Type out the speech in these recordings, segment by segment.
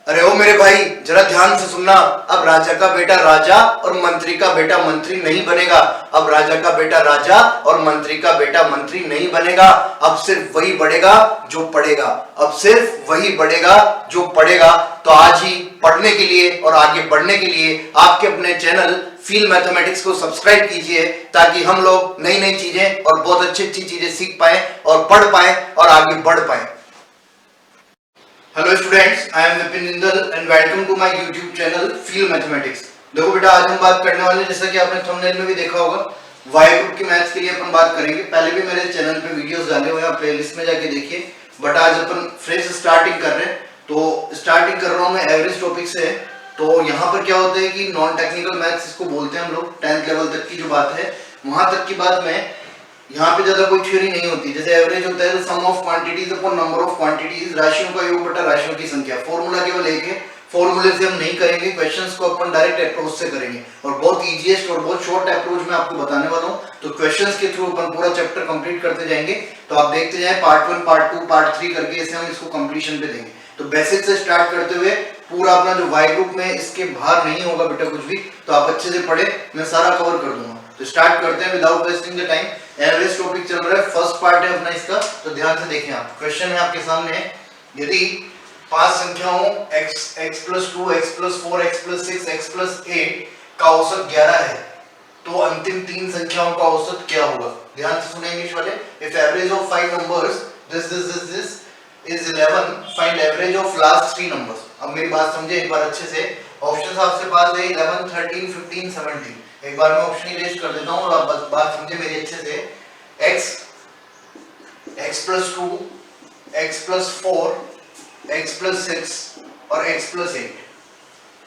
अरे ओ मेरे भाई, जरा ध्यान से सुनना। अब राजा का बेटा राजा और मंत्री का बेटा मंत्री नहीं बनेगा। अब राजा का बेटा राजा और मंत्री का बेटा मंत्री नहीं बनेगा। अब सिर्फ वही बढ़ेगा जो पढ़ेगा। अब सिर्फ वही बढ़ेगा जो पढ़ेगा। तो आज ही पढ़ने के लिए और आगे बढ़ने के लिए आपके अपने चैनल फील मैथमेटिक्स को सब्सक्राइब कीजिए, ताकि हम लोग नई नई चीजें और बहुत अच्छी अच्छी चीजें सीख पाए और पढ़ पाए और आगे बढ़ पाए। Hello students, I am Vipin Jindal and welcome to my YouTube channel feel mathematics. देखो बेटा, आज हम बात करने वाले, जैसा कि आपने थंबनेल में भी देखा होगा, वाई ग्रुप की मैथ्स के लिए अपन बात करेंगे। पहले भी मेरे चैनल पे वीडियोस डाले हुए हैं, आप प्लेलिस्ट में जाके देखिए। बट आज अपन फ्रेश स्टार्टिंग कर रहे हैं, तो स्टार्टिंग कर रहा हूं मैं एवरेज टॉपिक से। तो यहाँ पर क्या होता है कि नॉन टेक्निकल मैथ्स इसको बोलते हैं हम लोग। 10th लेवल तक की जो बात है वहां तक की बात में, यहाँ पे ज्यादा कोई थ्योरी नहीं होती। जैसे एवरेज होता है तो sum of quantities upon number of quantities, राशियों का योग बटा राशियों की संख्या। फॉर्मूला केवल एक है, फॉर्मूले से हम नहीं करेंगे, क्वेश्चंस को अपन डायरेक्ट अप्रोच से करेंगे और बहुत इजीएस्ट और बहुत शॉर्ट अप्रोच में आपको बताने वाला हूँ। तो क्वेश्चंस के थ्रू अपन पूरा चैप्टर कंप्लीट करते जाएंगे। तो आप देखते जाएं, पार्ट 1 पार्ट 2 पार्ट 3 करके ऐसे हम इसको कंप्लीशन पे देंगे। तो बेसिक से स्टार्ट करते हुए पूरा अपना जो वाई ग्रुप में इसके बाहर नहीं होगा बेटा कुछ भी, तो आप अच्छे से पढ़े, मैं सारा कवर कर दूंगा। तो स्टार्ट करते हैं without wasting the time. Average topic चल रहा है, फर्स्ट पार्ट है अपना इसका, तो ध्यान से देखें आप। क्वेश्चन है आपके सामने, यदि 5 संख्याओं x, x+2, x+4, x+6, x+8 का औसत 11 है, तो अंतिम 3 संख्याओं का औसत क्या होगा? ध्यान से सुनेंगे इंग्लिश वाले। If average of 5 numbers this is 11, find average of last 3 numbers। अब मेरी बात समझे एक बार अच्छे से। ऑप्शंस आपके पास है 11, 13, 15, 17। एक बार मैं ऑप्शन इरेज कर देता हूं और आप बात समझे मेरी अच्छे से। x, x+2, x+4, x+6 और x+8।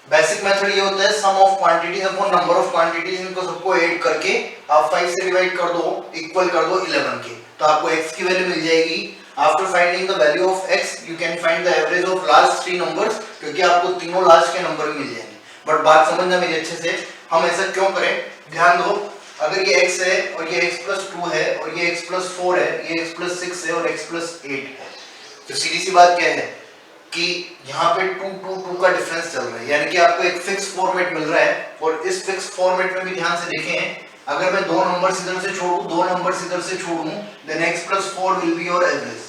बेसिक मेथड ये होता है, sum of quantities upon number of quantities, इनको सबको ऐड करके आप 5 से डिवाइड कर दो, इक्वल कर दो 11 के, तो आपको x की वैल्यू मिल जाएगी। After finding the value of x you can find the average of last 3 numbers, क्योंकि आपको तीनों लास्ट के नंबर मिल जाएंगे। बट बात समझना मेरी अच्छे से, हम ऐसा क्यों करें, ध्यान दो। अगर ये x है और ये x+2 है और ये x+4 है, ये x+6 है और x+8 है, तो सीधी सी बात क्या है कि यहाँ पे 2 2 2 का डिफरेंस चल रहा है, यानी कि आपको एक फिक्स फॉर्मेट मिल रहा है। और इस फिक्स फॉर्मेट में भी ध्यान से देखें, अगर मैं 2 नंबर्स इधर से छोड़ूं, 2 नंबर्स इधर से छोड़ूं, then x+4 will be your average.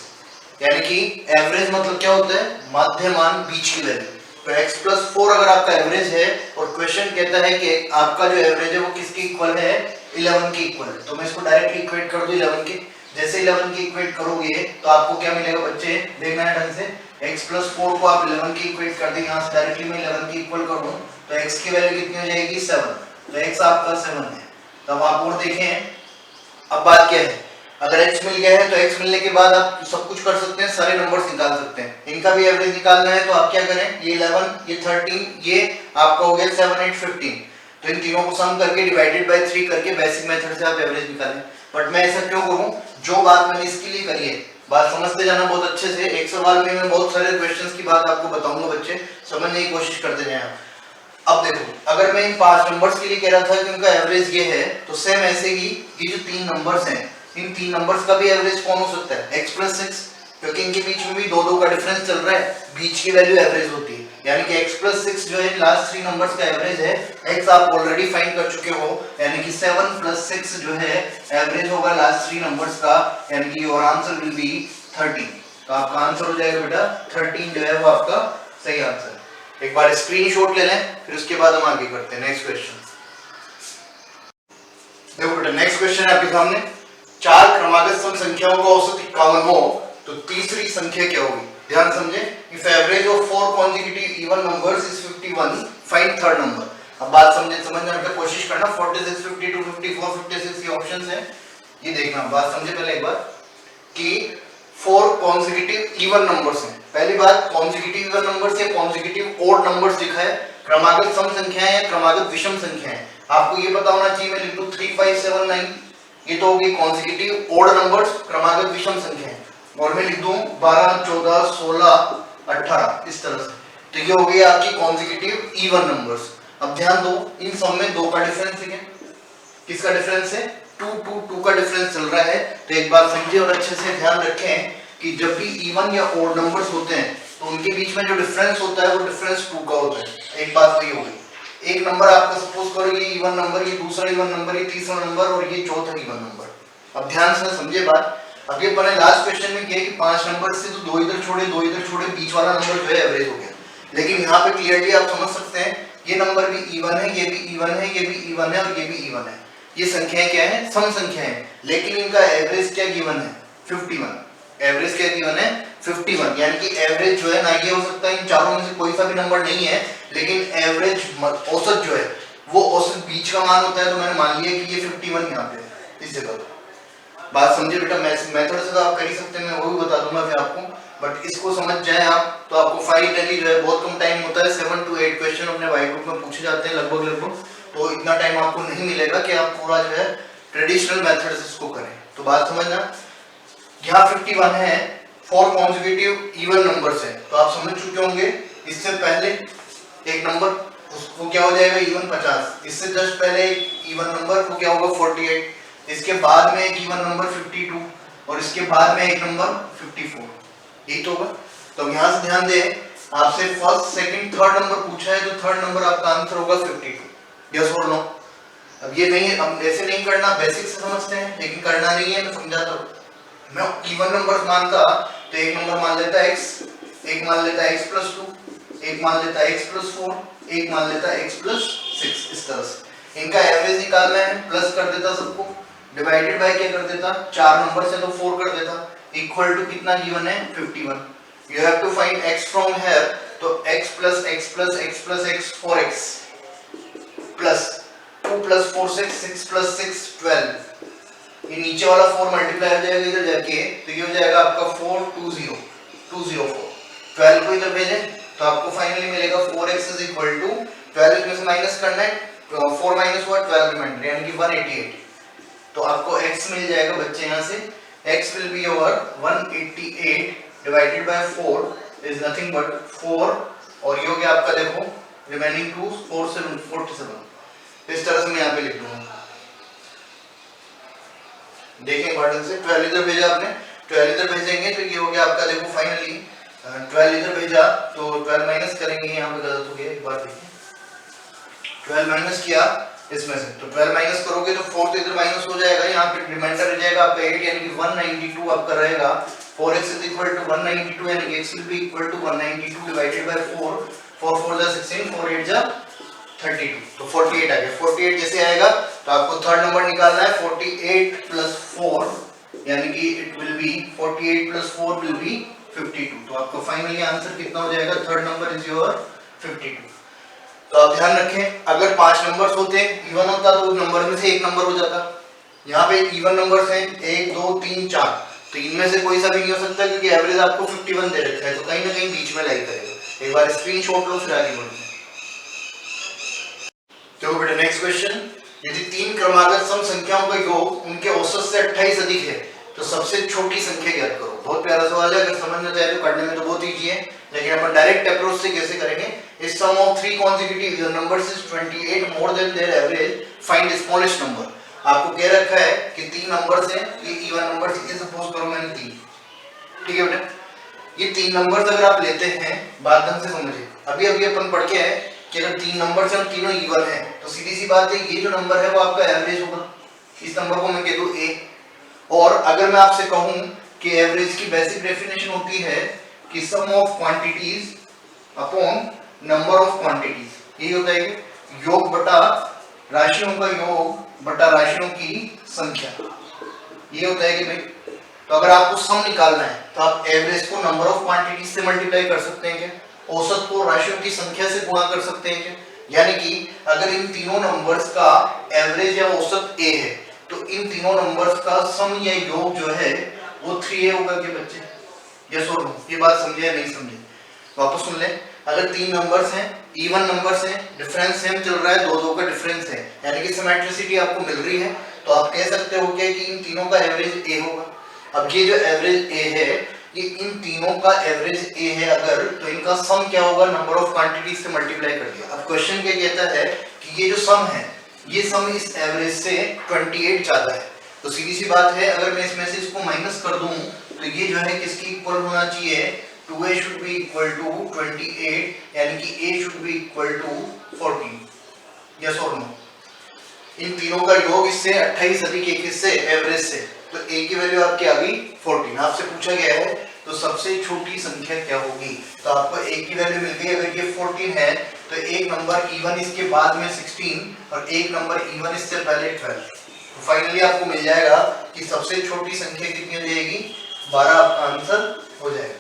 यानी कि एवरेज मतलब क्या होता है, मध्यमान, बीच की वैल्यू। तो x+4 अगर आपका एवरेज है और क्वेश्चन कहता है कि आपका जो एवरेज है वो किसके इक्वल है, 11 के इक्वल है, तो मैं इसको डायरेक्टली इक्वेट कर दूं 11 के। जैसे 11 के इक्वेट करोगे तो आपको क्या मिलेगा बच्चे, देखना है ढंग से। x+4 को आप 11 की इक्वेट कर देंगे, यहाँ से डायरेक्टली मैं 11 की इक्वल कर दूं तो x की वैल्यू कितनी हो जाएगी, 7। तो x आपका 7 है। तब आप और देखें, अब बात क्या है, अगर x मिल गया है तो x मिलने के बाद आप सब कुछ कर सकते हैं, सारे नंबर्स निकाल सकते हैं। इनका भी एवरेज निकालना है तो आप क्या करें, ये 11, ये 13, ये आपका हो गया 7, 8, 15। तो इन तीनों को सम करके डिवाइडेड बाय 3 करके बेसिक मेथड से आप एवरेज निकालें। बट मैं ऐसा क्यों करूं, जो बात मैंने इसके लिए करी है, बात समझते जाना बहुत अच्छे से। एक सवाल में मैं बहुत सारे क्वेश्चंस की बात आपको बताऊंगा, बच्चे समझने की कोशिश करते जाएं आप। अब देखो, अगर मैं इन 5 नंबर्स के लिए कह रहा था कि उनका एवरेज ये है, तो सेम ऐसे ही ये जो 3 नंबर्स हैं, इन 3 नंबर्स का भी एवरेज कौन हो सकता है, x+6, क्योंकि इनके बीच में भी 2 का डिफरेंस चल रहा है, बीच की वैल्यू एवरेज होती है। यानी कि x+6 जो है लास्ट 3 नंबर्स का एवरेज है। x आप ऑलरेडी फाइंड कर चुके हो, यानी कि 7 + 6 जो है एवरेज होगा लास्ट 3 नंबर्स का, यानी कि योर आंसर विल बी 13। तो आपका आंसर हो जाएगा बेटा 13 जो है वो आपका सही आंसर। एक बार स्क्रीनशॉट ले लें, फिर उसके बाद हम आगे करते हैं नेक्स्ट क्वेश्चन। देखो बेटा, नेक्स्ट क्वेश्चन है आपके सामने, 4 क्रमागत सम संख्याओं का औसत 51 हो तो तीसरी संख्या क्या होगी? ध्यान समझे। If average of 4 consecutive even numbers is 51, find third number। अब बात समझने की कोशिश करना। 46, 52, 54, 56 ये ऑप्शंस हैं, ये देखना। बात समझे पहले एक बार कि 4 consecutive even numbers हैं। पहली बात, consecutive even numbers या consecutive odd numbers लिखा है, क्रमागत सम संख्याएं या क्रमागत विषम संख्याएं। आपको ये पता होना चाहिए। मैं लिख दूं 3, 5, 7, 9, ये तो होगी consecutive odd numbers, क्रमागत विषम संख्याएं। और मैं लिख दूं 12, 14, 16, 18 इस तरह से, तो ये हो गई आपकी consecutive even numbers। अब ध्यान दो, इन सब में 2 का डिफरेंस है। किसका डिफरेंस है, 2 2 2 का डिफरेंस चल रहा है। तो एक बात समझिए और अच्छे से ध्यान रखें कि जब भी इवन या ओड नंबर्स होते हैं, तो उनके बीच में जो डिफरेंस होता है वो डिफरेंस 2 का होता है। एक बात तो ये हो गई। एक नंबर आपका सपोज करो ये इवन नंबर, ये दूसरा इवन नंबर, ये तीसरा नंबर और ये चौथा इवन नंबर। अब ध्यान से समझिए बात। अभी अपने लास्ट क्वेश्चन में किया कि 5 नंबर से तो 2 इधर छोड़े 2 इधर छोड़े, बीच वाला नंबर जो है एवरेज हो गया। लेकिन यहाँ पे क्लियरली आप समझ सकते हैं ये नंबर भी इवन है, ये भी इवन है, ये भी इवन है और ये भी इवन है। ये संख्याएं क्या है? सम संख्याएं, लेकिन इनका एवरेज क्या गिवन है? 51। एवरेज क्या गिवन है? 51। यानी कि एवरेज जो है ना, ये हो सकता है इन चारों में से कोई सा भी नंबर नहीं है, लेकिन एवरेज औसत जो है वो औसत बीच का मान होता है। तो मैंने मान लिया कि ये 51 यहाँ पे इस जगह। बात समझे बेटा? मेथड से तो आप कर ही सकते हैं, मैं वो भी बता दूंगा फिर आपको, बट इसको समझ जाए आप तो आपको फाइनली जो है बहुत कम टाइम होता है। 7 to 8 क्वेश्चन अपने वाइट बुक में पूछे जाते हैं लगभग, तो इतना टाइम आपको नहीं मिलेगा कि आप पूरा जो है ट्रेडिशनल मेथड से इसको करें। तो बात समझना, यहाँ 51 है, 4 कॉन्सेक्यूटिव इवन नंबर्स है, तो आप समझ चुके होंगे। इससे पहले एक नंबर उसको क्या हो जाएगा? इवन 50। इससे जस्ट पहले एक इवन नंबर को क्या होगा? 48। इसके बाद में एक इवन नंबर 52 और इसके बाद में एक नंबर 54। यही तो होगा। तो यहाँ से ध्यान दें, आपसे फर्स्ट सेकंड थर्ड नंबर पूछा है, तो थर्ड नंबर आपका आंसर होगा 52। यस और नो? अब ये नहीं, हम ऐसे नहीं करना, बेसिक से समझते हैं, लेकिन करना नहीं है, मैं समझाता हूँ। मैं इवन नंबर मानता तो एक नंबर मान लेता x, एक मान लेता x+2, एक मान लेता x+4, एक मान लेता x+6। इस तरह से इनका एवरेज निकालना है, प्लस कर देता सबको, डिवाइडेड बाय क्या कर देता? 4 नंबर से तो 4 कर देता, इक्वल टू कितना गिवन है? 51। You have to find x from here, तो x plus x plus x plus x 4x plus 2 plus 4 6 6 plus 6 12। ये नीचे वाला 4 मल्टीप्लाई हो जाएगा इधर जाके, तो ये हो जाएगा आपका 420 204। 12 को इधर भेजें तो आपको फाइनली मिलेगा 4x is equal to 12 इसमें से माइनस करना है, 4 माइनस हुआ 12 रिमाइंडर यानी कि 188। तो आपको x मिल जाएगा बच्चे यहाँ से, x will be over 188 divided by 4 is nothing but 4 और ये हो गया आपका देखो रिमेनिंग 2 4 7 47। इस तरह से मैं यहाँ पे लिख दूंगा। देखें इंपॉर्टेंस से 12 इधर भेजा आपने, 12 इधर भेजेंगे तो ये हो गया आपका देखो फाइनली 12 इधर भेजा तो 12 माइनस करेंगे, यहाँ पे गलत हो गया, एक बार देखिए 12 माइनस किया इसमें से, तो 12 माइनस करोगे तो 4 तो इधर माइनस हो जाएगा, यहाँ पे रिमाइंडर रह जाएगा आपका 8 यानी कि 192 आपका रहेगा। 4x is equal to 192 यानी कि x will be equal to 192 divided by 4, 4 4 जा 16, 4 8 जा 32, तो 48 आ गया। 48 जैसे आएगा तो आपको थर्ड नंबर निकालना है, 48 plus 4 यानी कि it will be 48 plus 4 will be 52। तो आपको फाइनली आंसर कितना हो जाएगा? Third number is your 52। तो आप ध्यान रखें, अगर 5 नंबर्स होते इवन होता तो उस नंबर में से एक नंबर हो जाता। यहाँ पे इवन नंबर्स हैं 1 2 3 4, तो इनमें से कोई सा भी नहीं हो सकता क्योंकि एवरेज आपको 51 दे रखा है, तो कहीं ना कहीं बीच में लाई करेगा। एक बार स्क्रीनशॉट लो फिर आगे बढ़ते हैं। तो बेटा नेक्स्ट क्वेश्चन, यदि 3 क्रमागत सम संख्याओं का योग उनके औसत से 28 अधिक है तो सबसे छोटी संख्या ज्ञात करो। बहुत प्यारा सवाल है, अगर समझना चाहे तो करने में तो बहुत इजी है, लेकिन अपन डायरेक्ट अप्रोच से कैसे करेंगे? इस sum of 3 consecutive numbers is 28 more than their average, find smallest number. आपको कह रखा है कि 3 नंबर्स हैं, ये इवन नंबर्स है, सपोज करो मैंने 3, ठीक है बेटा? ये 3 नंबर्स अगर आप लेते हैं, बात ढंग से समझिए, अभी अभी अपन पढ़ के आए कि अगर 3 नंबर्स हैं तीनों इवन हैं तो सीधी सी बात है ये जो नंबर है वो आपका एवरेज होगा। इस नंबर को मैं कह दूं a, और अगर मैं आपसे कहूं कि एवरेज की बेसिक डेफिनेशन होती है कि sum of quantities upon number of quantities. यही होता है कि योग बटा राशियों का योग बटा राशियों की संख्या। ये होता है कि भाई, तो अगर आपको सम निकालना है तो आप एवरेज को नंबर ऑफ क्वांटिटीज से मल्टीप्लाई कर सकते हैं क्या? औसत को राशियों की संख्या से गुणा कर सकते हैं क्या? यानी कि अगर इन तीनों नंबर्स का एवरेज या औसत a है तो इन तीनों नंबर्स का सम या योग जो है वो 3a होगा क्या बच्चे? यस और नो? ये बात समझे या नहीं समझे? वापस सुन लें, अगर 3 नंबर्स हैं, इवन नंबर्स हैं, डिफरेंस सेम चल रहा है, 2 2 का डिफरेंस है, यानी कि सिमेट्रिसिटी आपको मिल रही है, तो आप कह सकते हो क्या कि इन तीनों का एवरेज a होगा। अब ये जो एवरेज a है, ये इन तीनों का एवरेज a है अगर, तो इनका सम क्या होगा? नंबर ऑफ क्वांटिटीज से मल्टीप्लाई कर दिया। अब क्वेश्चन क्या कहता है कि ये जो सम है, ये सम इस एवरेज से 28 ज्यादा है, तो सीधी सी बात है अगर मैं इसमें से इसको माइनस कर दूं तो ये जो है किसकी इक्वल होना चाहिए? 2a should be equal to 28, यानी कि a should be equal to 14. Yes or no? इन तीनों का योग इससे 28 अधिक 21 से एवरेज से, तो a की वैल्यू आपकी आ गई 14. आपसे पूछा गया है तो सबसे छोटी संख्या क्या होगी, तो आपको a की वैल्यू मिल गई. अगर ये 14 है तो एक नंबर इवन इसके बाद में 16 और एक नंबर इवन इससे पहले 12. तो फाइनली आपको मिल जाएगा कि सबसे छोटी संख्या कितनी हो जाएगी, 12 आपका आंसर हो जाएगा.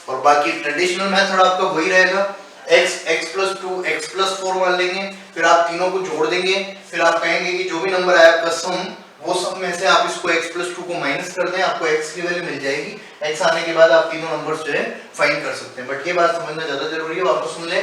और बाकी ट्रेडिशनल मेथड आपका वही रहेगा, x plus 2 x plus 4 मान लेंगे, फिर आप तीनों को जोड़ देंगे, फिर आप कहेंगे कि जो भी नंबर आया आपका सम, वो सम में से आप इसको x plus 2 को माइनस कर दें, आपको x की वैल्यू मिल जाएगी. x आने के बाद आप तीनों नंबर्स जो है फाइंड कर सकते हैं. बट ये बात समझना ज्यादा जरूरी है. वापस सुन ले,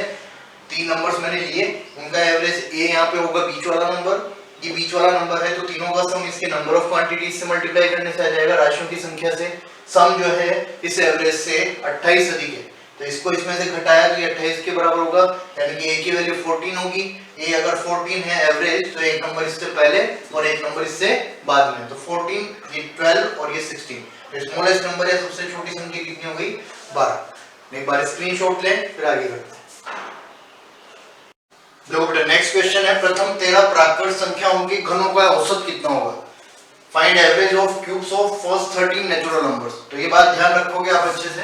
तीन नंबर्स मैंने लिए, उनका एवरेज a यहाँ पे होगा बीच वाला नंबर, ये बीच वाला नंबर है, तो तीनों का सम इसके नंबर ऑफ क्वांटिटीज से मल्टीप्लाई करने से आ जाएगा, राशियों की संख्या से. सम जो है इस एवरेज से 28 अधिक है, तो इसको इसमें से घटाया तो ये 28 के बराबर होगा, यानी कि a की वैल्यू 14 होगी. a अगर 14 है एवरेज, तो एक नंबर इससे पहले और एक नंबर इससे बाद में, तो 14, ये 12 और ये 16. तो स्मॉलेस्ट नंबर है, सबसे छोटी संख्या कितनी हो गई, 12. एक बार स्क्रीनशॉट लें, फिर आगे बढ़ते हैं. देखो बेटा, नेक्स्ट क्वेश्चन है, प्रथम 13 प्राकृत संख्याओं के घनों का औसत कितना होगा. Find average of cubes of first 13 natural numbers. तो ये बात ध्यान रखोगे आप अच्छे से.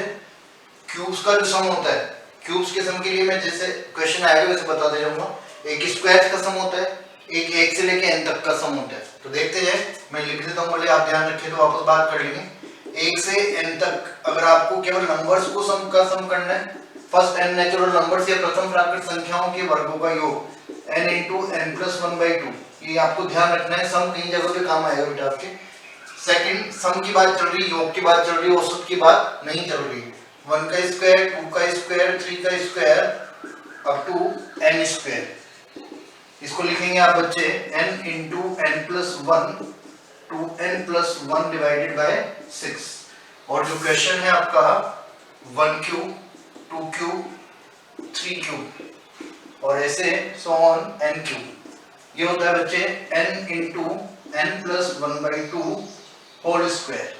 क्यूब्स का जो सम होता है, क्यूब्स के सम के लिए मैं जैसे क्वेश्चन आएगा वैसे बताते जाऊंगा. एक स्क्वायर का सम होता है, एक 1 से लेके n तक का सम होता है. तो देखते हैं, मैं लिख देता हूं, बोले आप ध्यान रखिए तो वापस बात कर लेंगे. 1 से n तक अगर आपको केवल नंबर्स को सम करना है, फर्स्ट n नेचुरल नंबर्स या प्रथम प्राकृत संख्याओं के वर्गों का योग n into n plus 1/2, ये आपको ध्यान रखना है. सम कई जगह पे काम आएगा बेटा आपके. सेकंड, सम की बात चल रही, योग की बात चल रही, औसत की बात नहीं चल रही. 1 का स्क्वायर, 2 का स्क्वायर, 3 का square up to n square. इसको लिखेंगे आप बच्चे n into n plus 1 to n plus 1 divided by 6. और जो क्वेश्चन है आपका 1 क्यूब, 2 क्यूब, 3 क्यूब और ऐसे सो ऑन n क्यूब. ये होता है बच्चे n into n plus 1/2 whole square.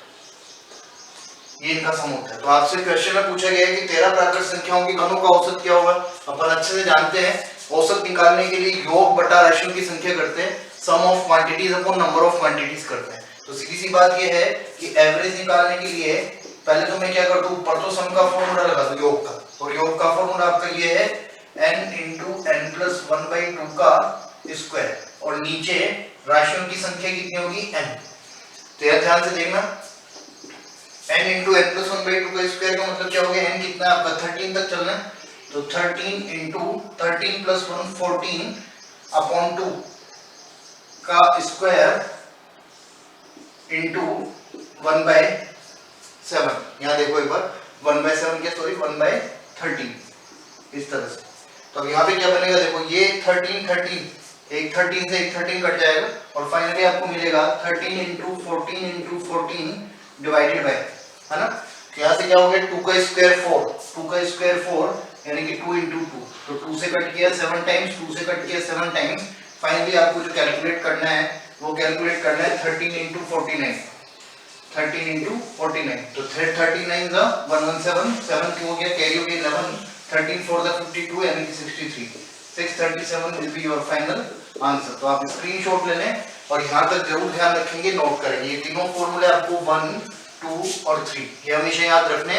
ये इनका सम होता है. तो आपसे क्वेश्चन में पूछा गया है कि 13 प्राकृत संख्याओं के घनों का औसत क्या होगा. अपन अच्छे से जानते हैं, औसत निकालने के लिए योग बटा राशियों की संख्या करते हैं, sum of quantities upon number of quantities करते हैं. तो सीधी सी बात ये है कि एवरेज निकालने के लिए पहले तो मैं क्या करता हूं, ऊपर तो सम का फॉर्मूला लगा दूं योग का, और योग का फॉर्मूला आपका ये है n into n plus 1/2 का स्क्वायर, और नीचे राशियों की संख्या कितनी होगी, n. तो यह ध्यान से देखना, n into n plus 1/2 का स्क्वायर का मतलब क्या हो गया, n कितना आपका 13 तक चलना है, तो 13 into 13 plus 1 14 अपॉन 2 का स्क्वायर into 1/7. यहाँ देखो एक बार 1/7 क्या, सॉरी 1/13, इस तरह से. तो अब यहाँ पे क्या बनेगा, देखो ये 13 एक 13 से एक 13 कट जाएगा, और फाइनली आपको मिलेगा 13 into 14 डिवाइडेड बाय, है ना. तो यहाँ से क्या हो गया, 2 का स्क्वायर 4, 2 का स्क्वायर 4 यानी कि 2 into 2, तो 2 से कट किया 7 टाइम्स, 2 से कट किया 7 टाइम्स. फाइनली आपको जो कैलकुलेट करना है वो कैलकुलेट करना है 13 into 49, 13 into 49. तो 39 का 117, 7 क्यों हो गया, कैरी हो गया 11, 13 4 the 52 यानी कि 63. 637 will be your final answer. तो आप स्क्रीनशॉट ले लें और यहाँ तक जरूर ध्यान रखेंगे, नोट करेंगे. ये तीनों फॉर्मूले आपको 1, 2 और 3 ये हमेशा याद रखने.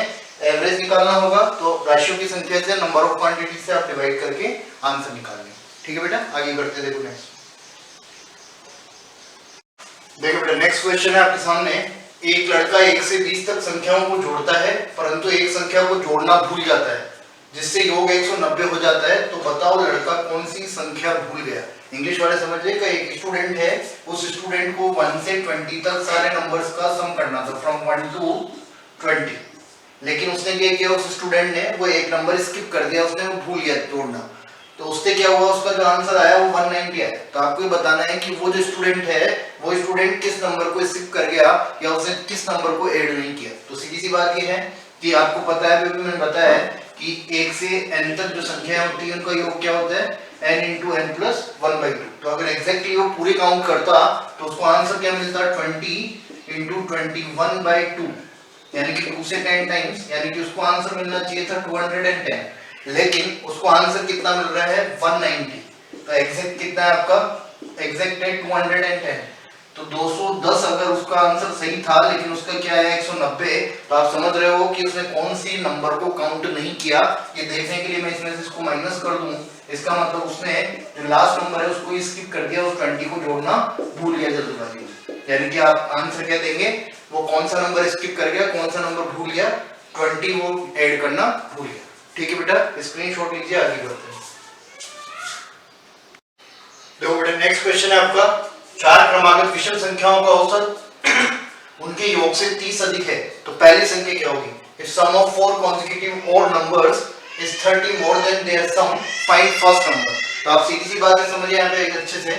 एवरेज निकालना होगा तो राशियों की संख्या से, नंबर ऑफ क्वांटिटी से आप डिवाइड करके आंसर निकालेंगे. ठीक है बेटा, आगे बढ़ते. देखो नेक्स्ट, देखो बेटा नेक्स्ट क्वेश्चन है आपके सामने. एक लड़का 1 से 20 तक संख्याओं को जोड़ता है, परंतु एक संख्या को जोड़ना भूल जाता है, जिससे योग 190 हो जाता है. तो बताओ लड़का कौन सी संख्या भूल गया. इंग्लिश वाले समझ रहे, का एक स्टूडेंट है, उस स्टूडेंट को 1 से 20 तक सारे नंबर्स का सम करना था, फ्रॉम 1 to 20. लेकिन उसने क्या किया, उस स्टूडेंट ने वो एक नंबर स्किप कर दिया, उसने वो भूल गया जोड़ना. तो उससे क्या हुआ, उसका जो आंसर आया वो 190 आया. तो आपको ये बताना है कि वो जो स्टूडेंट है, वो स्टूडेंट किस नंबर को स्किप कर गया या उसने किस नंबर को ऐड नहीं किया. तो सीधी सी बात ये है कि आपको पता है, अभी मैंने बताया है कि 1 से n तक जो संख्या होती है उनका योग क्या होता है, n into n plus 1/2. तो अगर एग्जैक्टली वो पूरे काउंट करता तो उसको आंसर क्या मिलता, 20 into 21/2 यानी कि 2 से 10 टाइम्स, यानी कि उसको आंसर मिलना चाहिए था 210, लेकिन उसको आंसर कितना मिल रहा है 190। तो एग्जैक्ट कितना है आपका, एग्जैक्ट है 210। तो 210 अगर उसका आंसर सही था, लेकिन उसका क्या है 190, तो आप समझ रहे हो कि उसने कौन सी नंबर को काउंट नहीं किया। ये देखने के लिए मैं इसमें से इसको माइनस कर दूं, इसका मतलब उसने जो लास्ट नंबर है उसको स्किप कर दिया, उस 20 को जोड़ना भूल गया जल्दबाजी में। यानी कि आप आंसर क्या देंगे, वो कौन सा नंबर स्किप कर गया, कौन सा नंबर भूल गया, 20 वो ऐड करना भूल गया। ठीक है बेटा, स्क्रीनशॉट लीजिए, आगे बढ़ते हैं। देखो बेटा नेक्स्ट क्वेश्चन है आपका, 4 क्रमागत विषम संख्याओं का औसत उनके योग से 30 अधिक है तो पहली संख्या क्या होगी। If sum of 4 consecutive odd numbers is 30 more than their sum, find first number। तो आप सीधी सी बात है, समझिए यहाँ पे एक अच्छे से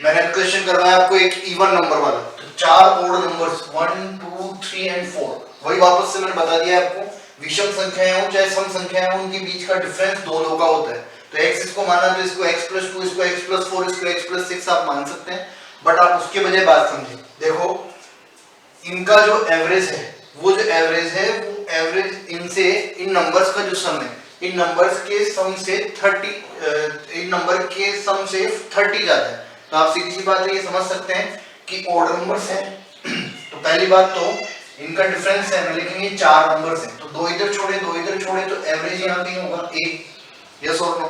मैंने क्वेश्चन करवाया आपको एक इवन नंबर वाला, तो 4 ओड नंबर्स 1 2 3 एंड 4, वही वापस से मैंने बता दिया आपको, विषम संख्याएं हो चाहे सम संख्याएं हो, उनके बीच का डिफरेंस 2 2 का होता है। तो x इसको माना तो इसको x + 2, इसको x + 4, इसको x + 6 आप मान सकते हैं, बट आप उसके बजाय बात समझिए। देखो इनका जो एवरेज है, वो जो एवरेज है वो एवरेज इनसे इन नंबर्स का जो सम है, इन नंबर्स के सम से 30 इन नंबर के सम से 30 ज्यादा है। तो आप सीधी सी बात है ये समझ सकते हैं कि ऑड नंबर्स हैं। तो पहली बात तो इनका डिफरेंस है, लेकिन ये 4 नंबर्स हैं, तो 2 इधर छोड़े 2 इधर छोड़े, तो एवरेज यहाँ पे होगा a। यस और नो,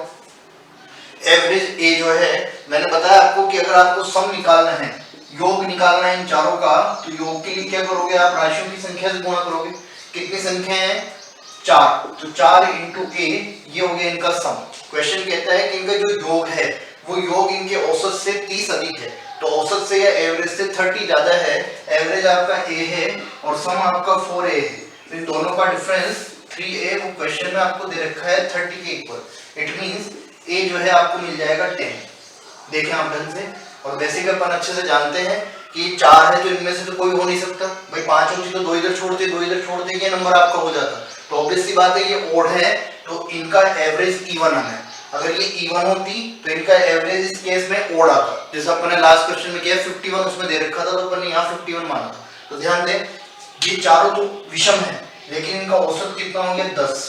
एवरेज a जो है, मैंने बताया आपको कि अगर आपको सम निकालना है, योग निकालना है इन चारों का, तो योग के लिए क्या करोगे आप, राशियों की संख्या से गुणा करोगे। कितनी संख्या है 4, तो 4 × a, ये हो गया इनका सम। क्वेश्चन कहता है कि इनका जो योग है वो योग इनके औसत से 30 अधिक है, तो औसत से या एवरेज से 30 ज्यादा है। एवरेज आपका a है और सम आपका 4a है, तो इन दोनों का डिफरेंस 3a, वो क्वेश्चन में आपको दे रखा है 30 के इक्वल। इट मींस a जो है आपको मिल जाएगा 10। देखें आप ढंग से, और वैसे भी अपन अच्छे से जानते हैं कि 4 है तो इनमें से तो कोई हो नहीं सकता भाई, 5 होती तो 2 इधर छोड़ते 2 इधर छोड़ते ये नंबर आपका हो जाता। तो ऑब्वियस सी बात है ये ओड है, तो इनका एवरेज इवन आना है। अगर ये इवन होती तो इनका एवरेज इस केस में ओड आता, जैसे अपन ने लास्ट क्वेश्चन में किया 51 उसमें दे रखा था, तो अपन ने यहाँ 51 माना था। तो ध्यान दें ये चारों तो विषम है, लेकिन इनका औसत कितना हो गया 10।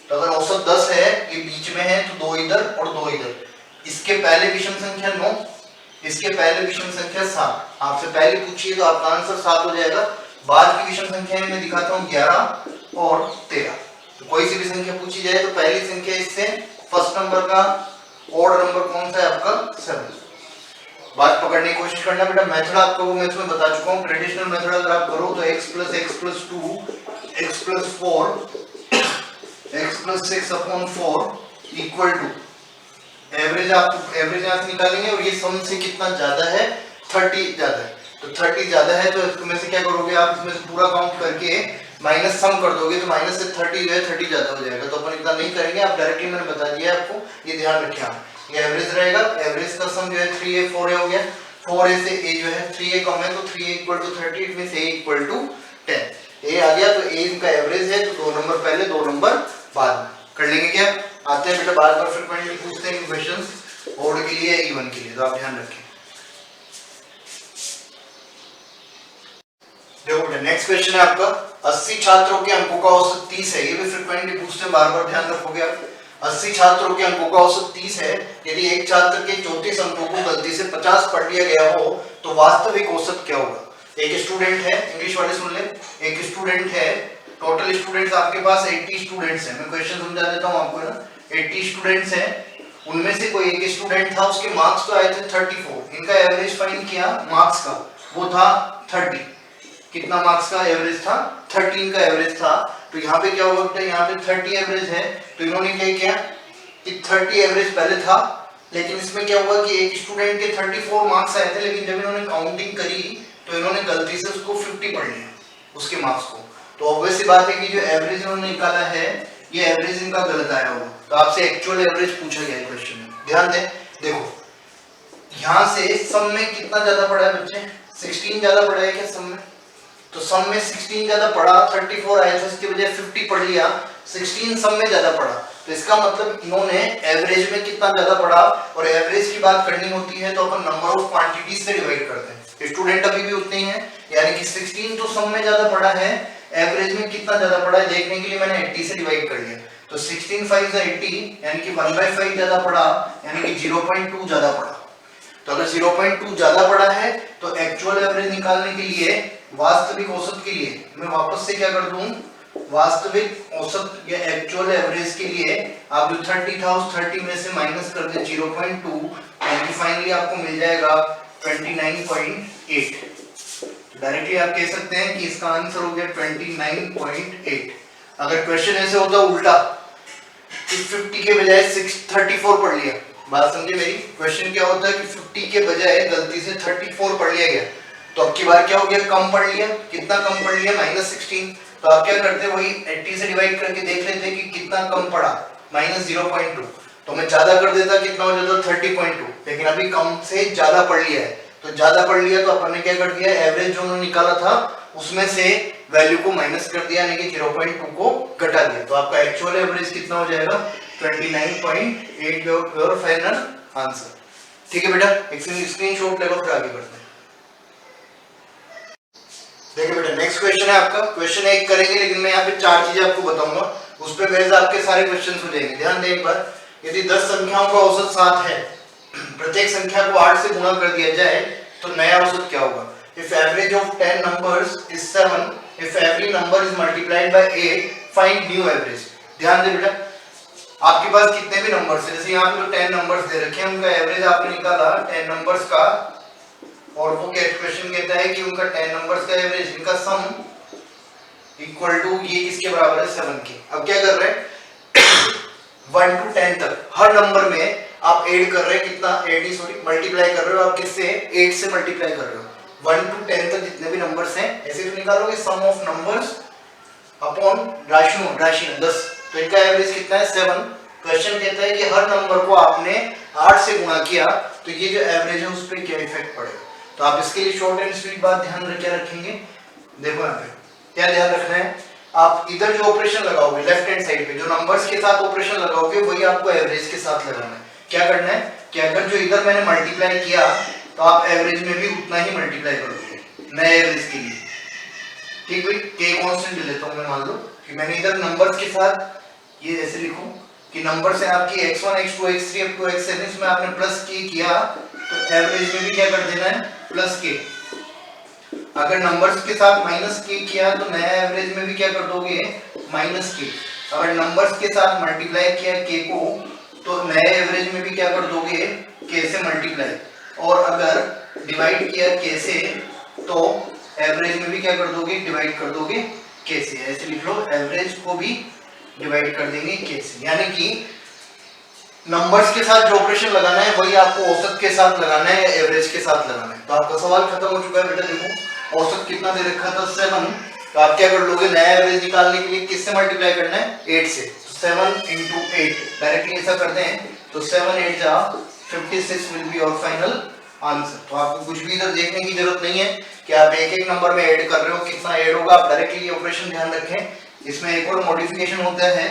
तो अगर औसत 10 है, ये बीच में है, तो 2 इधर और 2 इधर। इसके पहले विषम संख्या 9, इसके पहले विषम संख्या 7। आपसे पहले पूछिए तो आपका आंसर 7 हो जाएगा। बाद की विषम संख्याएं मैं दिखाता हूँ 11 और 13। तो कोई सी भी संख्या पूछी जाए तो पहली संख्या इससे फर्स्ट नंबर का ऑड नंबर कौन सा है आपका 7। बात पकड़ने की कोशिश करना बेटा। मेथड आपको मैं इसमें बता चुका हूँ, ट्रेडिशनल मेथड अगर आप करो तो x + x + 2 x + 4 x + 6/4 equal to average, आप एवरेज यहाँ से निकालेंगे और ये सम से कितना ज्यादा है 30 ज्यादा है। तो 30 ज्यादा है तो इसमें से क्या करोगे आप, इसमें से पूरा काउंट करके माइनस सम कर दोगे, तो माइनस से 30 जो है 30 ज्यादा हो जाएगा। तो अपन इतना नहीं करेंगे, आप डायरेक्टली मैंने बता दिया आपको, ये ध्यान रखें आप। ये एवरेज रहेगा, एवरेज का सम जो है 3a 4a हो गया, 4a से a जो है 3a कम है तो 3a = 30, it means a = 10। a आ गया तो a इनका एवरेज है, तो 2 नंबर पहले 2 नंबर बाद में कर लेंगे। क्या आते हैं बेटा, बार बार फ्रीक्वेंटली पूछते हैं क्वेश्चंस ओड के लिए इवन के लिए, तो आप ध्यान रखें। देखो बेटा नेक्स्ट क्वेश्चन है आपका, 80 छात्रों के अंकों का औसत 30 है। ये भी फ्रीक्वेंटली पूछते हैं, बार बार ध्यान रखोगे आप। 80 छात्रों के अंकों का औसत 30 है, यदि एक छात्र के 34 अंकों को गलती से 50 पढ़ लिया गया हो तो वास्तविक औसत क्या होगा। एक स्टूडेंट है, इंग्लिश वाले सुन ले, एक स्टूडेंट है, टोटल स्टूडेंट्स आपके पास 80 स्टूडेंट्स हैं। मैं क्वेश्चन समझा देता हूं आपको ना, 80 स्टूडेंट्स हैं, उनमें से कोई एक स्टूडेंट था, उसके मार्क्स तो आए थे 34, इनका एवरेज फाइंड किया मार्क्स का, वो था 30। कितना मार्क्स का एवरेज था 13 का एवरेज था। तो यहाँ पे क्या हुआ बेटा, यहाँ पे 30 एवरेज है, तो इन्होंने क्या किया कि 30 एवरेज पहले था, लेकिन इसमें क्या हुआ कि एक स्टूडेंट के 34 मार्क्स आए थे, लेकिन जब इन्होंने काउंटिंग करी तो इन्होंने गलती से उसको 50 पढ़ लिया उसके मार्क्स को। तो ऑब्वियस सी बात है कि जो एवरेज इन्होंने निकाला है ये एवरेज इनका गलत आया होगा। तो आपसे एक्चुअल एवरेज पूछा गया है क्वेश्चन में, ध्यान दें। देखो यहाँ से सम में कितना ज्यादा पड़ा है बच्चे, 16 ज्यादा पड़ा है क्या सम में, तो सम में 16 ज्यादा पड़ा, 34 आया था इसके बजाय 50 पढ़ लिया, 16 सम में ज्यादा पड़ा। तो इसका मतलब इन्होंने एवरेज में कितना ज्यादा पड़ा, और एवरेज की बात करनी होती है तो अपन नंबर ऑफ क्वांटिटीज से डिवाइड करते हैं। स्टूडेंट अभी भी उतने ही हैं, यानी कि 16 तो सम में ज्यादा पड़ा है, एवरेज में कितना ज्यादा पड़ा है देखने के लिए मैंने 80 से डिवाइड कर लिया। तो 16 5 80 यानी कि 1/5 ज्यादा पड़ा, यानी कि 0.2 ज्यादा पड़ा। तो अगर 0.2 ज्यादा पड़ा है तो एक्चुअल एवरेज निकालने के लिए, वास्तविक औसत के लिए मैं वापस से क्या कर दूं, वास्तविक औसत या एक्चुअल एवरेज के लिए आप जो 30 था उस 30 में से माइनस कर दे 0.2, यानी कि फाइनली आपको मिल जाएगा 29.8। तो डायरेक्टली आप कह सकते हैं कि इसका आंसर हो गया 29.8। अगर क्वेश्चन ऐसे होता उल्टा, 50 के बजाय 634 पढ़ लिया, बात समझे मेरी। क्वेश्चन क्या होता है कि 50 के बजाय गलती से 34 पढ़ लिया गया, तो अब की बार क्या हो गया, कम पढ़ लिया। कितना कम पढ़ लिया, -16। तो आप क्या करते, वही 80 से डिवाइड करके देख लेते कि कितना कम पड़ा, -0.2। तो मैं ज्यादा कर देता, कितना हो जाता 30.2, लेकिन अभी कम से ज्यादा पढ़ लिया है। तो ज्यादा पढ़ लिया तो अपन ने क्या कर दिया, एवरेज जो उन्होंने निकाला था उसमें से वैल्यू को माइनस कर दिया, यानी कि 0.2 को घटा दिया। तो आपका एक्चुअल एवरेज कितना हो जाएगा, 29.8 योर फाइनल आंसर। ठीक है बेटा, एक स्क्रीनशॉट ले लो, फिर आगे बढ़ते हैं। देखिए बेटा, नेक्स्ट क्वेश्चन है आपका। क्वेश्चन 1 करेंगे, लेकिन मैं यहाँ पे 4 चीजें आपको बताऊंगा, उस पे बेस्ड आपके सारे क्वेश्चन हो जाएंगे। ध्यान दें एक बार, यदि 10 संख्याओं का औसत 7 है, प्रत्येक संख्या को 8 से गुणा कर दिया जाए तो नया औसत क्या होगा। If average of 10 numbers is 7, if every number is multiplied by 8, find new average। ध्यान दें बेटा, आपके पास कितने भी नंबर्स है, जैसे यहाँ पे तो 10 नंबर्स दे रखे हैं, उनका एवरेज आपने निकाला 10 नंबर्स का, और वो क्या क्वेश्चन कहता है कि उनका 10 नंबर्स का एवरेज, इनका सम इक्वल टू ये किसके बराबर है, 7 के। अब क्या कर रहे हैं 1 to 10 तक हर नंबर में आप ऐड कर रहे हैं, कितना मल्टीप्लाई कर रहे हो आप, किससे, 8 से मल्टीप्लाई कर रहे हो। 1 to 10 तक जितने भी नंबर्स हैं ऐसे तो निकालोगे, सम ऑफ नंबर्स अपॉन राशि 10। तो इनका एवरेज कितना है, 7। क्वेश्चन कहता है कि हर नंबर को आपने 8 से गुणा किया तो ये जो एवरेज है उस पर क्या इफेक्ट पड़ेगा। तो आप इसके लिए शॉर्ट एंड स्वीट बात ध्यान क्या रखेंगे, देखो यहाँ पे क्या ध्यान रखना है, आप इधर जो ऑपरेशन लगाओगे लेफ्ट हैंड साइड पे, जो नंबर्स के साथ ऑपरेशन लगाओगे वही आपको एवरेज के साथ लगाना है। क्या करना है कि अगर जो इधर मैंने मल्टीप्लाई किया तो आप एवरेज में भी उतना ही मल्टीप्लाई करोगे नए एवरेज के लिए। ठीक भाई, के कांस्टेंट ले लेता हूं मैं, मान लो कि मैंने इधर नंबर्स के साथ ये ऐसे लिखूं कि नंबर्स है आपकी x1 x2 x3 up to xn, इसमें आपने प्लस के किया तो एवरेज में भी क्या कर देना है, प्लस के। अगर नंबर्स के साथ माइनस के किया तो नया एवरेज में भी क्या कर दोगे, माइनस के। अगर नंबर्स के साथ मल्टीप्लाई किया के को तो नए एवरेज में भी क्या कर दोगे, के से मल्टीप्लाई। और अगर डिवाइड किया के से तो एवरेज में भी क्या कर दोगे, डिवाइड कर दोगे के से। ऐसे लिख लो, एवरेज को भी डिवाइड कर देंगे के से। यानी कि नंबर्स के साथ जो ऑपरेशन लगाना है वही आपको औसत के साथ लगाना है या एवरेज के साथ लगाना है। तो आपका सवाल खत्म हो चुका है बेटा। देखो औसत कितना दे रखा था, 7। तो आप क्या कर लोगे, नया एवरेज निकालने के लिए किससे मल्टीप्लाई करना है, 8 से। 7 into 8 डायरेक्टली ऐसा करते हैं तो 7 8 जा 56 will be your final answer. तो आपको कुछ भी इधर देखने की जरूरत नहीं है कि आप एक एक नंबर में ऐड कर रहे हो, कितना ऐड होगा। आप डायरेक्टली ये ऑपरेशन ध्यान रखें। इसमें एक और मॉडिफिकेशन होता है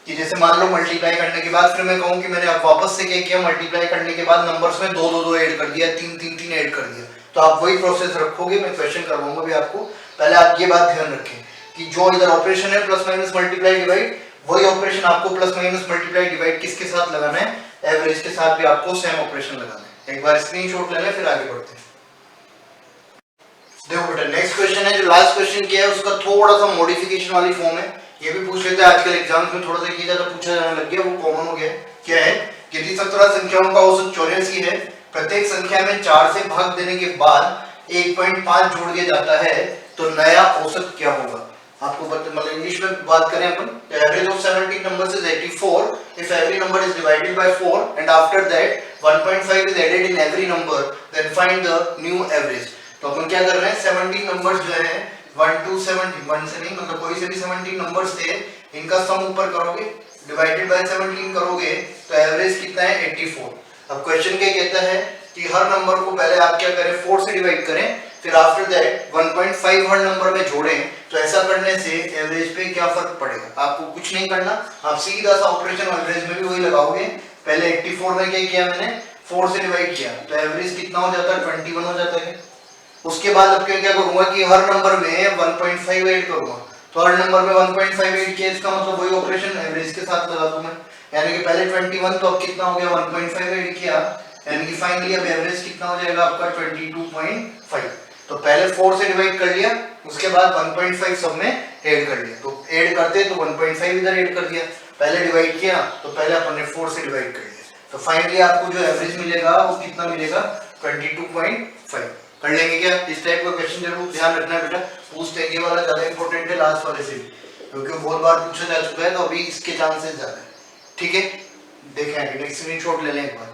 कि जैसे मान लो मल्टीप्लाई करने के बाद फिर मैं कहूँ कि मैंने अब वापस से क्या किया, मल्टीप्लाई करने के बाद नंबर्स में 2 2 2 ऐड कर दिया, 3 3 3 ऐड कर दिया। तो आप वही प्रोसेस रखोगे, मैं क्वेश्चन करवाऊंगा भी आपको। पहले आप ये बात ध्यान रखें कि जो इधर ऑपरेशन है प्लस माइनस मल्टीप्लाई डिवाइड, वही ऑपरेशन आपको प्लस माइनस मल्टीप्लाई डिवाइड किसके साथ लगाना है, एवरेज के साथ भी आपको सेम ऑपरेशन लगाना है। एक बार स्क्रीनशॉट ले लें, फिर आगे बढ़ते हैं। देखो बेटा, नेक्स्ट क्वेश्चन है जो लास्ट क्वेश्चन किया है उसका थोड़ा सा मॉडिफिकेशन वाली फॉर्म है। ये भी पूछ लेते हैं, आजकल एग्जाम्स में थोड़ा सा ये ज्यादा पूछा जाने लग गया, वो कॉमन हो गया। क्या है, यदि 17 संख्याओं का औसत 84 है, प्रत्येक संख्या में 4 से भाग देने के बाद 1.5 जोड़ दिया जाता है, तो नया औसत क्या होगा। आपको मतलब इंग्लिश में बात करें अपन, average of 17 numbers is 84 if every number is divided by 4 and after that 1.5 is added in every number, then find the new average. तो अपन क्या कर रहे हैं, 17 नंबर्स जो है 1 to 17, 1 से नहीं मतलब कोई से भी 17 नंबर्स थे, इनका सम ऊपर करोगे, डिवाइडेड बाय 17 करोगे तो एवरेज कितना है, 84। अब क्वेश्चन क्या कहता है कि हर नंबर को पहले आप क्या करें, 4 से डिवाइड करें, फिर आफ्टर दैट 1.5 हर नंबर में जोड़ें। तो ऐसा करने से एवरेज पे क्या फर्क पड़ेगा, आपको कुछ नहीं करना, आप सीधा सा ऑपरेशन एवरेज में भी वही लगाओगे। पहले 84 में क्या किया मैंने, 4 से डिवाइड किया तो एवरेज कितना हो जाता है, 21 हो जाता है। उसके बाद अब क्या करूंगा कि हर नंबर में 1.5 ऐड करूंगा, थर्ड नंबर पे 1.58 किया, इसका मतलब वही ऑपरेशन एवरेज के साथ लगा दूं मैं, यानी कि पहले 21 तो अब कितना हो गया 1.58 किया, यानी कि फाइनली अब एवरेज कितना हो जाएगा आपका 22.5। तो पहले 4 से डिवाइड कर लिया, उसके बाद 1.5 सब में ऐड कर लिया, तो ऐड करते तो 1.5 इधर ऐड कर दिया, पहले डिवाइड किया तो पहले अपन ने 4 से डिवाइड कर लिया, तो फाइनली आपको जो एवरेज मिलेगा वो कितना मिलेगा 22.5। कर लेंगे क्या? इस टाइप का क्वेश्चन जरूर ध्यान रखना बेटा, पूछते हैं, ये वाला ज्यादा इंपॉर्टेंट है लास्ट वाले से, क्योंकि बहुत बार पूछा जा चुका है, तो अभी इसके चांसेस ज्यादा है। ठीक है, देखें नेक्स्ट स्क्रीनशॉट ले लें एक बार।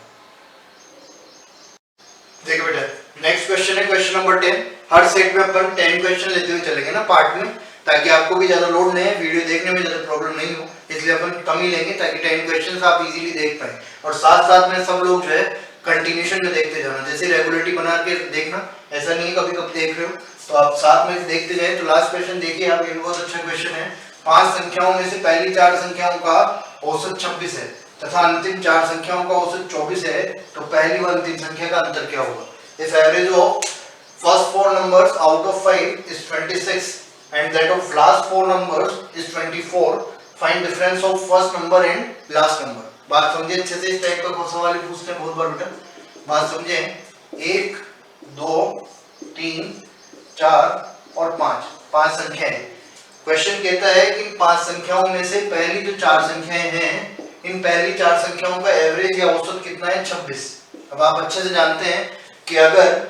देखो बेटा नेक्स्ट क्वेश्चन है क्वेश्चन नंबर 10। हर सेट में अपन 10 क्वेश्चन लेते हुए चलेंगे ना पार्ट में, ताकि आपको भी ज्यादा लोड नहीं है, वीडियो देखने में ज्यादा प्रॉब्लम नहीं हो, इसलिए अपन कम ही लेंगे ताकि 10 क्वेश्चंस आप इजीली देख पाए, और साथ साथ में सब लोग जो है कंटिन्यूशन में देखते जाना, जैसे रेगुलरिटी बना के देखना, ऐसा नहीं कभी कभी देख रहे हो तो आप साथ में देखते जाए। तो लास्ट क्वेश्चन देखिए आप, ये बहुत अच्छा क्वेश्चन है। 5 संख्याओं में से पहली 4 संख्याओं का औसत 26 है तथा अंतिम 4 संख्याओं का औसत 24 है, तो पहली व अंतिम संख्या का अंतर क्या होगा? If average of first 4 numbers out of 5 is 26 and that of last 4 numbers is 24, find difference of first number and last number। बात समझे अच्छे से, इस टाइप का सवाल पूछते हैं बहुत बार बेटा, बात समझे। 1 2 3 4 और 5 संख्याएं, क्वेश्चन कहता है कि 5 संख्याओं में से पहली जो 4 संख्याएं हैं, इन पहली 4 संख्याओं का एवरेज या औसत कितना है 26। अब आप अच्छे से जानते हैं कि अगर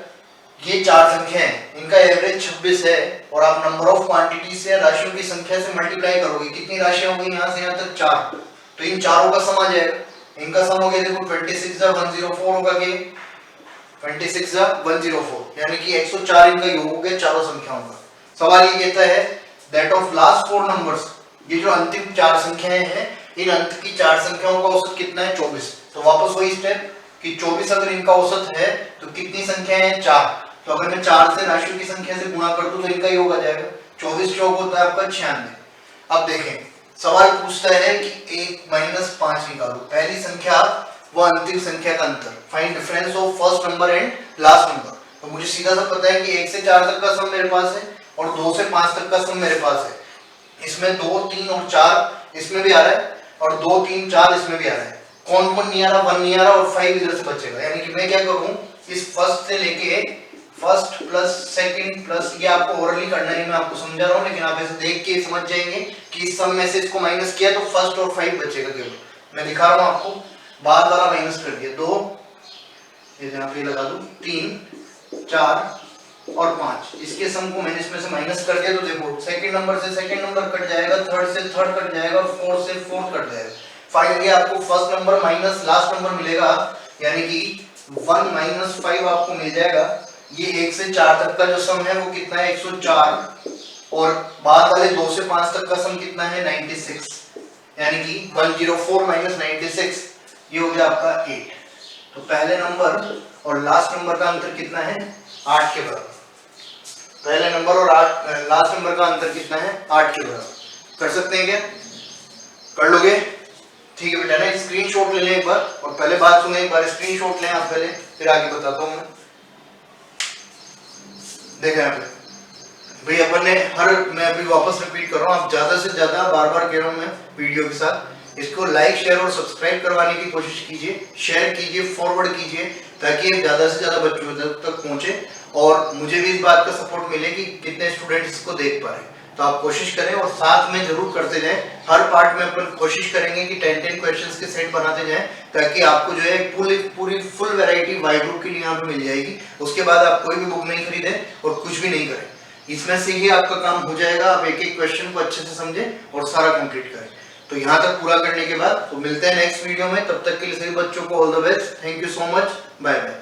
ये 4 संख्याएं हैं, इनका एवरेज 26 है, और आप नंबर ऑफ क्वांटिटी से राशियों की संख्या से मल्टीप्लाई करोगे, कितनी राशियां होंगी यहाँ से यहाँ तक 4, तो इन चारों का सम आ जाएगा, इनका सम हो गया देखो 26 104 होगा, कि 26 104, यानी कि 104 इनका योग हो गया चारों संख्याओं का। सवाल ये कहता है दैट ऑफ लास्ट 4 नंबर्स, ये जो अंतिम 4 संख्याएं हैं, इन अंत की 4 संख्याओं का औसत कितना है 24। तो वापस वही स्टेप कि 24 अगर इनका औसत है तो कितनी संख्याएं हैं 4, तो अगर मैं 4 से राशियों की संख्या से गुणा कर दूं तो इनका योग आ जाएगा, 24 चौक होता है आपका 96। अब देखें सवाल पूछता है कि 1 - 5 निकालो, पहली संख्या व अंतिम संख्या का अंतर, find difference of first number and last number. तो मुझे सीधा सा पता है कि 1 से 4 तक का सम मेरे पास है और 2 से 5 तक का सम मेरे पास है, इसमें 2 3 और 4 इसमें भी आ रहा है, और 2 3 4 इसमें भी आ रहा है, कौन कौन नहीं आ रहा? 1 नहीं आ रहा और 5 इधर से बचेगा, यानी कि मैं क्या करूं, इस फर्स्ट से लेके फर्स्ट प्लस सेकंड प्लस, ये आपको ओरली करना है, मैं आपको समझा रहा हूं, लेकिन आप ऐसे देख के समझ जाएंगे कि इस सम में से इसको माइनस किया तो फर्स्ट और 5 बचेगा केवल। मैं दिखा रहा हूं आपको, बाद वाला माइनस कर दिया, 2 ये यहां पे लगा दूं, 3 4 और 5, इसके सम को मैंने इसमें से माइनस कर दिया, तो देखो सेकंड नंबर से सेकंड नंबर कट जाएगा, थर्ड से थर्ड कट जाएगा और फोर्थ से फोर्थ कट जाएगा। फाइनली आपको first number minus last number मिलेगा, यानी कि 1 - 5 आपको मिल जाएगा। ये 1 से 4 तक का जो सम है वो कितना है 104, और बाद वाले 2 से 5 तक का सम कितना है 96, यानी कि 104 - 96, ये हो गया आपका 8। तो पहले नंबर और लास्ट नंबर का अंतर कितना है 8 के बराबर, पहले नंबर और लास्ट नंबर का अंतर कितना है 8 के बराबर। कर सकते हैं क्या? कर लोगे? ठीक है बेटा ना, स्क्रीनशॉट ले लें एक बार, और पहले बात सुने एक बार, स्क्रीनशॉट लें आप पहले, फिर आगे बताता हूं मैं। देखा यहाँ पे भाई अपन ने मैं अभी वापस रिपीट कर रहा हूँ, आप ज्यादा से ज्यादा बार-बार कह रहा हूँ मैं वीडियो के साथ, इसको लाइक शेयर और सब्सक्राइब करवाने की कोशिश कीजिए, शेयर कीजिए, फॉरवर्ड कीजिए, ताकि ज्यादा से ज्यादा बच्चों तक पहुंचे, और मुझे भी इस बात का सपोर्ट मिले कि कितने स्टूडेंट्स इसको देख पा रहे हैं। तो आप कोशिश करें और साथ में जरूर करते जाएं, हर पार्ट में अपन कोशिश करेंगे कि 10-10 क्वेश्चंस के सेट बनाते जाएं, ताकि आपको जो है पूरी फुल वैरायटी वाई ग्रुप के लिए यहाँ पे मिल जाएगी। उसके बाद आप कोई भी बुक नहीं खरीदें और कुछ भी नहीं करें, इसमें से ही आपका काम हो जाएगा, आप एक एक क्वेश्चन को अच्छे से समझें और सारा कंप्लीट करें। तो यहाँ तक पूरा करने के बाद तो मिलते हैं नेक्स्ट वीडियो में, तब तक के लिए सभी बच्चों को all the best, thank you so much, bye bye.